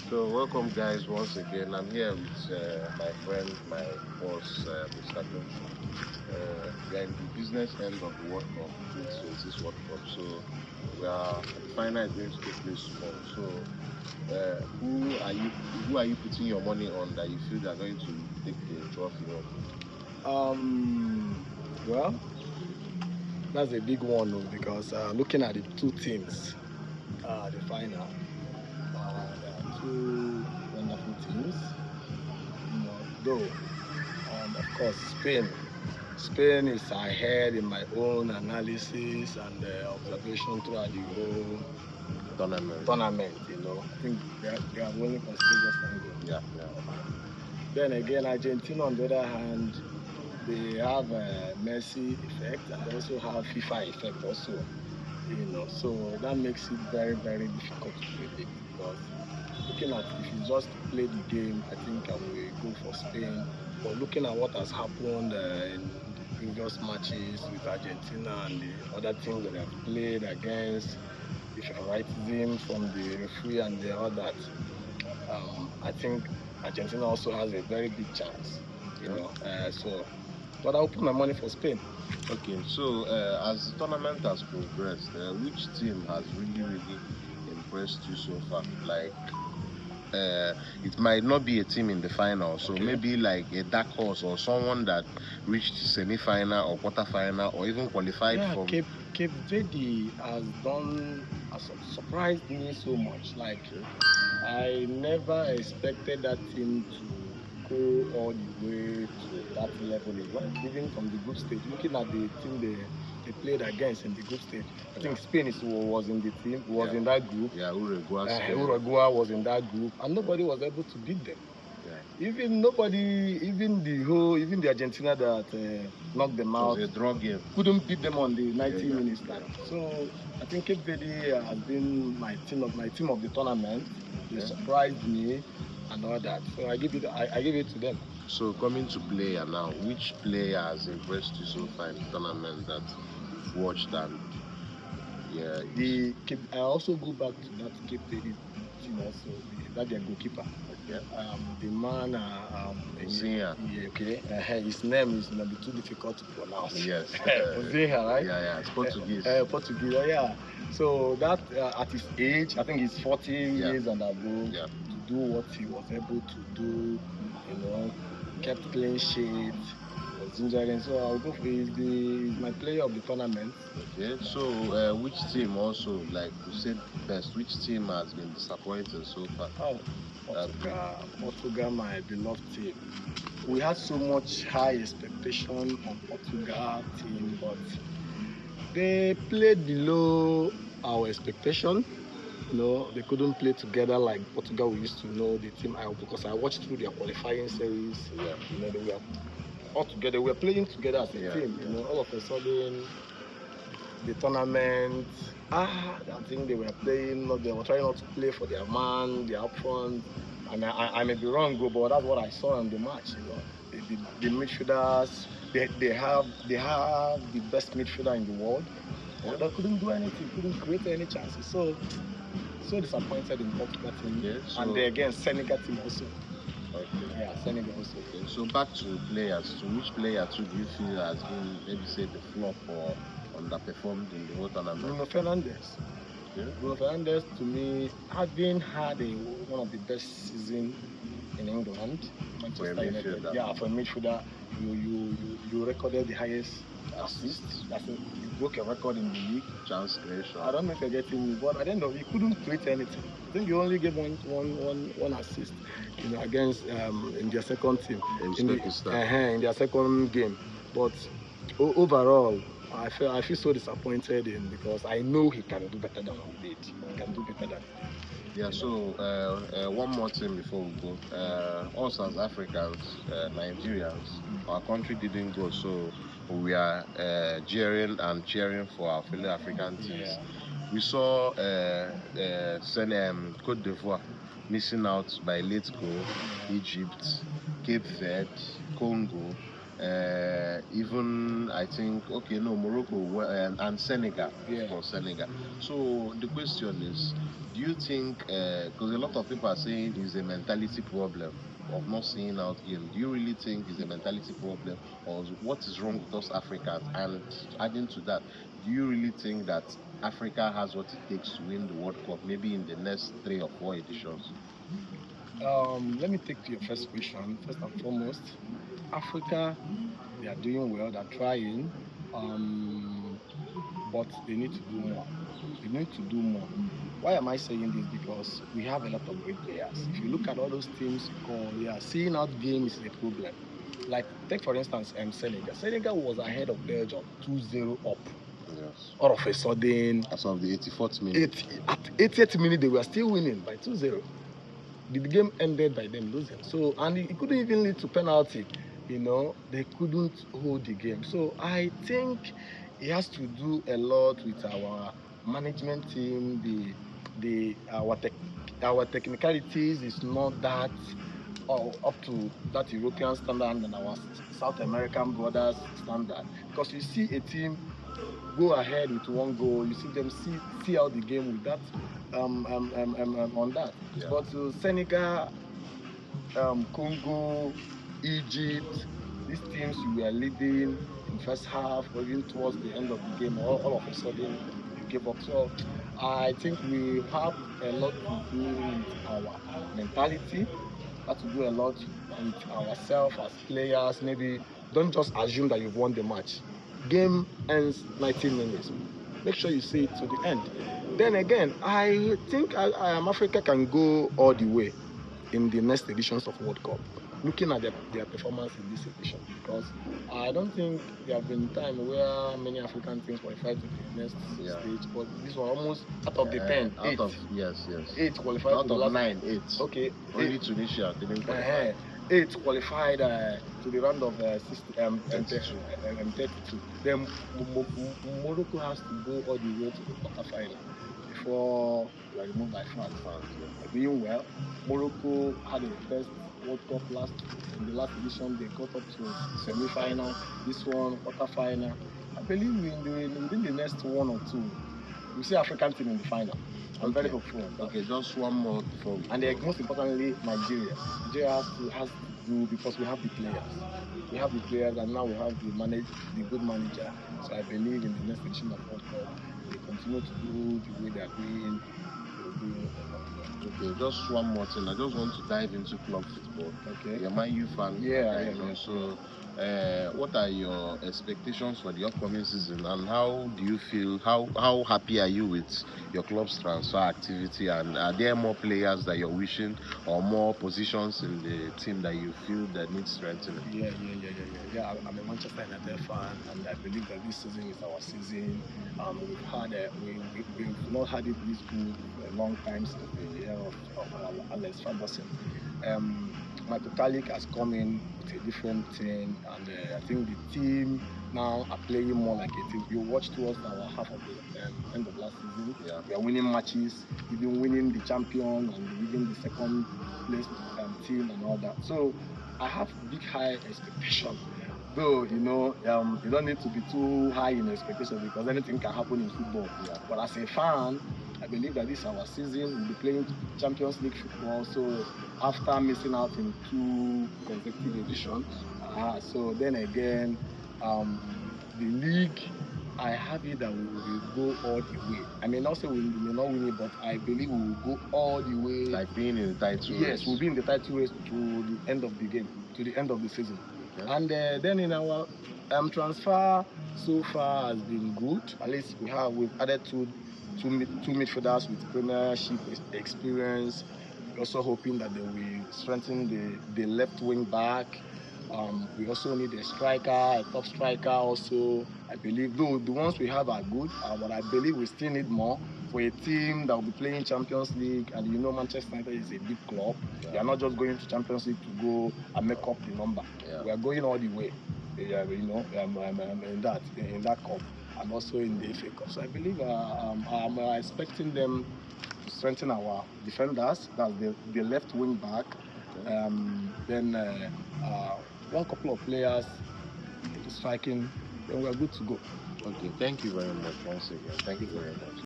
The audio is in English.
So welcome guys once again. I'm here with my friend, my boss, Mr. Tochukwu. We are in the business end of the World Cup, 2026 World Cup. So the final is going to take place tomorrow. So who are you putting your money on that you feel they are going to take the trophy home? Well, that's a big one though, because looking at the two teams, the final, there are two wonderful teams. Though, of course, Spain is ahead in my own analysis and observation throughout the whole tournament. I think they have only considered just one goal. Yeah. Then again, Argentina, on the other hand, they have a Messi effect and they also have FIFA effect also. So that makes it very, very difficult to predict, because looking at, if you just play the game, I think I will go for Spain. But looking at what has happened in the previous matches with Argentina and the other teams that they have played against, the favoritism from the referee and all that, I think Argentina also has a very big chance. But I'll put my money for Spain. Okay, so as the tournament has progressed, which team has really impressed you so far? Like, it might not be a team in the final, so maybe like a dark horse or someone that reached semi-final or quarter-final or even qualified for. Cape Verde has surprised me so much. Like, I never expected that team to go all the way to that level. Even from the group stage, looking at the team they played against in the group stage, I think Spain was in the team, was in that group. Yeah, Uruguay was in that group, and nobody was able to beat them. Yeah. Even the Argentina that knocked them out, it was a draw game, couldn't beat them on the 90 minutes time. So I think Cape Verde has been my team of the tournament. They surprised me and all that. So I give it to them. So coming to player now, which player has impressed you so far in the tournament that you've watched? And I also go back to that Cape Verde team also, that their goalkeeper. Okay. The man, his name is maybe too difficult to pronounce. Yes. Ozea, right? Yeah, it's Portuguese. Portuguese, yeah. So that at his age, I think he's 40 years and above, to do what he was able to do, kept clean sheet, was injuring. So I'll go for he's my player of the tournament. Okay, so which team also, like you said best, which team has been disappointing so far? Portugal, my beloved team. We had so much high expectation on Portugal team, but they played below our expectation. They couldn't play together like Portugal we used to know the team. Because I watched through their qualifying series. They were all together. We were playing together as a team. All of a sudden, the tournament, I think they were playing. They were trying not to play for their man, their up front. And I may be wrong, but that's what I saw in the match. The midfielders, they have the best midfielder in the world. But they couldn't do anything, couldn't create any chances. So disappointed in Portugal team. And again, Senegal team also. Okay. Yeah, Senegal also. Okay. So back to players. So which player too do you feel has been, maybe say, the flop or underperformed in the whole tournament? Bruno Fernandes. Bruno Fernandes, to me, having had one of the best seasons in England, for a midfielder. Yeah, for a midfielder, you recorded the highest assist. You broke a record in the league. Chance creation. I don't know if you're getting me, but at the end of it, he couldn't create anything. I think you only gave one assist, against in their second team. In their second game. But overall, I feel so disappointed because I know he can do better than he did. He can do better than he did. Yeah, so one more thing before we go. Us as Africans, Nigerians, our country didn't go, so we are jeering and cheering for our fellow African teams. We saw Cote d'Ivoire missing out by late goal, Egypt, Cape Verde, Congo, Even I think okay, no, Morocco and Senegal, of Yeah. course, Senegal. So the question is, do you think? Because a lot of people are saying it's a mentality problem of not seeing out game. Do you really think it's a mentality problem, or what is wrong with us Africans? And adding to that, do you really think that Africa has what it takes to win the World Cup, maybe in the next 3 or 4 editions? Let me take to your first question. First and foremost, Africa, they are doing well. They're trying, um, but they need to do more. They need to do more. Why am I saying this? Because we have a lot of great players. If you look at all those teams you call, yeah, seeing out games is a problem. Like, take for instance, Senegal. Senegal was ahead of Belgium 2-0 up. Yes. All of a sudden, As of the 84th minute. at 80th minute, they were still winning by 2-0. The game ended by them losing. So, and it couldn't even lead to penalty. They couldn't hold the game. So I think it has to do a lot with our management team. Our technicalities is not that up to that European standard and our South American brothers standard. Because you see a team go ahead with one goal, you see them see out the game with that on that. Yeah. But Senegal, Congo, Egypt, these teams you were leading in first half or even towards the end of the game, all of a sudden you give up. So I think we have a lot to do with our mentality, have to do a lot with ourselves as players. Maybe don't just assume that you've won the match. Game ends 90 minutes. Make sure you see it to the end. Then again, I think Africa can go all the way in the next editions of World Cup, looking at their performance in this edition, because I don't think there have been time where many African teams qualified to the next stage, but this one almost out of the 10, eight. Yes. Eight qualified Out to the of last. 9, 8. Okay, Only Tunisia didn't qualify. eight qualified to the round of 32. 32. Then Morocco has to go all the way to the quarterfinal before they were removed by France. They're doing well. Morocco had a best World Cup in the last edition. They got up to semi-final. This one quarterfinal. I believe within the next one or two, we see African team in the final. I'm very hopeful of that. Okay, just one more before we. And most importantly, Nigeria. Nigeria has to do, because we have the players. We have the players, and now we have the good manager. So I believe in the next edition of World Cup, they continue to do the way they're doing. They'll do a lot well. Okay, just one more thing. I just want to dive into club football. Okay. You're my U fan. Yeah, I know. So, what are your expectations for the upcoming season, and how do you feel? How happy are you with your club's transfer activity? And are there more players that you're wishing, or more positions in the team that you feel that need strengthening? Yeah. I'm a Manchester United fan, and I believe that this season is our season. We've not had it this good for a long time since the era of Alex Ferguson. Michael Carrick has come in with a different thing, and I think the team now are playing more like a team. You watch towards our half of the end of last season. Yeah. We are winning matches, even winning the champion and even the second place team and all that. So I have big high expectation. Though you don't need to be too high in expectation, because anything can happen in football. Yeah. But as a fan, I believe that this is our season. We'll be playing Champions League football. So after missing out in 2 consecutive editions, so then again, the league, I have it that we will go all the way. I may not say we may not win it, but I believe we will go all the way. Like being in the title race. Yes, we'll be in the title race to the end of the game, to the end of the season. Okay. And then in our transfer so far has been good. At least we've added two midfielders with Premiership experience. We're also hoping that they will strengthen the left wing back. We also need a striker, a top striker also. I believe, though the ones we have are good, but I believe we still need more for a team that will be playing Champions League. And Manchester United is a big club. Yeah. They are not just going to Champions League to go and make up the number. Yeah. We are going all the way. In that cup, and also in the FA Cup. So I believe I'm expecting them to strengthen our defenders. That's the left wing back. Okay. Then one couple of players to striking, then we're good to go. Okay, thank you very much once again. Thank you very much.